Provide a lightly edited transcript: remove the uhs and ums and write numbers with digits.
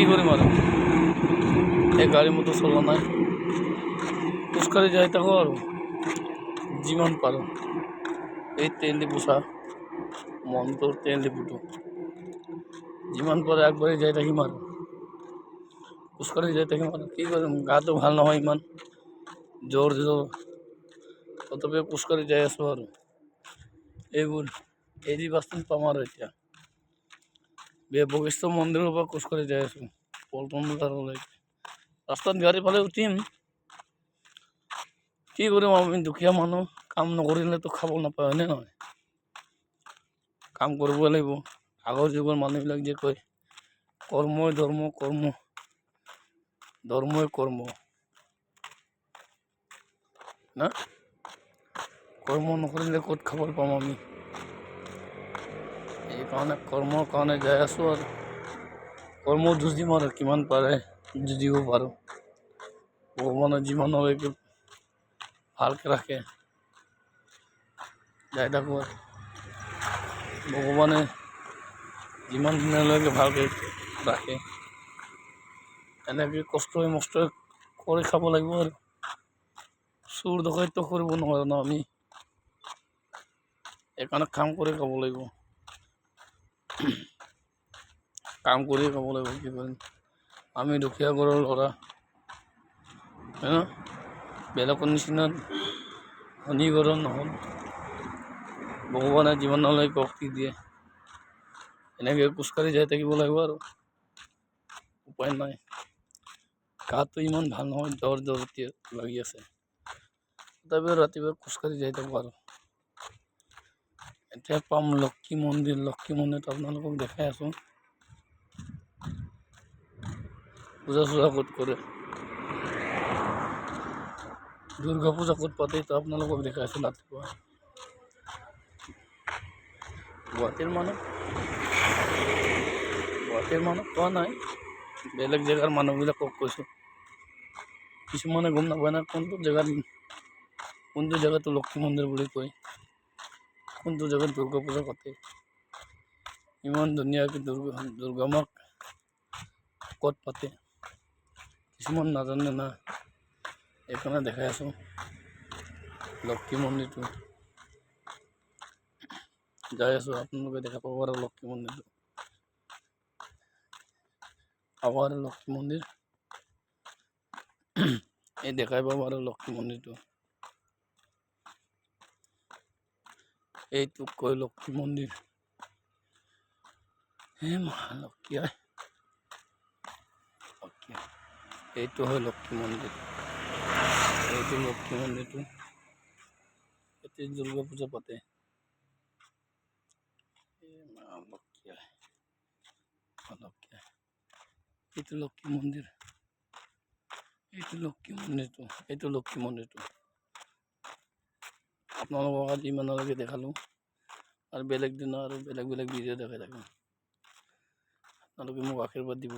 কৰিম আৰু এই গাড়ী মটৰ চলোৱা নাই, খোজকাঢ়ি যাই থাকোঁ আৰু যিমান পাৰোঁ। এই তেল ডিপু চা, মনটোৰ তেল ডিপুটো যিমান পাৰোঁ আগবাঢ়ি যাই থাকিম আৰু খোজকাঢ়ি যাই থাকিম আৰু কি কৰিম, গাটো ভাল নহয় ইমান জ্বৰ তথাপিও খোজকাঢ়ি যাই আছোঁ আৰু এইবোৰ এৰি বাচন পাম আৰু এতিয়া বশিষ্ঠ মন্দিৰৰ পৰা খোজকাঢ়ি যাই আছোঁ পল্টন বজাৰলৈকে। ৰাস্তাত গাড়ী পালে উঠিম, কি কৰিম আমি দুখীয়া মানুহ, কাম নকৰিলেতো খাব নাপায়, হয়নে নহয়? কাম কৰিবই লাগিব। আগৰ যুগৰ মানুহবিলাক যে কয় কৰ্মই ধৰ্ম, ধৰ্মই কৰ্ম না, কৰ্ম নকৰিলে ক'ত খাবৰ পাম আমি? এইকাৰণে কৰ্মৰ কাৰণে যাই আছোঁ আৰু কৰ্ম যুঁজিম আৰু কিমান পাৰে যুঁজিব পাৰোঁ। ভগৱানে যিমানলৈকে ভালকৈ ৰাখে যাই থাকোঁ আৰু ভগৱানে যিমান দিনলৈকে ভালকৈ ৰাখে এনেকৈ কষ্টই মষ্টই কৰি খাব লাগিব আৰু চুৰ ডকাইতো কৰিব নোৱাৰোঁ ন আমি, সেইকাৰণে কাম কৰি খাব লাগিব। কাম কৰিয়ে খাব লাগিব, কি কৰিম আমি দুখীয়া ঘৰৰ ল'ৰা, বেলেগৰ নিচিনা ধনী ঘৰৰ নহ'ল। ভগৱানে যিমানলৈকে শক্তি দিয়ে এনেকৈ খোজকাঢ়ি যাই থাকিব লাগিব আৰু উপায় নাই। গাটো ইমান ভাল নহয়, জ্বৰ লাগি আছে, তথাপিও ৰাতিপুৱা খোজকাঢ়ি যাই থাকোঁ আৰু এতিয়া পাম লক্ষী মন্দিৰত আপোনালোকক দেখাই আছোঁ। পূজা চূজা ক'ত কৰে, দুৰ্গা পূজা ক'ত পাতে, তো আপোনালোকক দেখাই আছোঁ ৰাতিপুৱা। গুৱাহাটীৰ মানুহ কোৱা নাই, বেলেগ জেগাৰ মানুহবিলাকক কৈছোঁ। কিছুমানে গম নাপায় না কোনটো জেগাটো লক্ষী মন্দিৰ বুলি কয়, কোনটো জেগাত দুৰ্গা পূজা পাতে। ইমান ধুনীয়াকৈ দুৰ্গা মাক ক'ত পাতে কিছুমান নাজানে না, এইকাৰণে দেখাই আছোঁ লক্ষী মন্দিৰটো যাই আছোঁ, আপোনালোকে দেখা পাব আৰু লক্ষী মন্দিৰটো আবাৰ লক্ষী মন্দিৰ এই দেখাই পাব আৰু লক্ষী মন্দিৰটো, এইটোক কয় লক্ষী মন্দিৰ। হে মহালক্ষী, এইটো হয় লক্ষী মন্দিৰ, এইটো লক্ষী মন্দিৰটো ইয়াতে দুৰ্গা পূজা পাতে। এইটো লক্ষী মন্দিৰ, এইটো লক্ষী মন্দিৰটো আপোনালোকক আজি ইমানলৈকে দেখালোঁ আৰু বেলেগ দিনা আৰু বেলেগ ভিডিঅ' দেখাই থাকিম। আপোনালোকে মোক আশীৰ্বাদ দিব।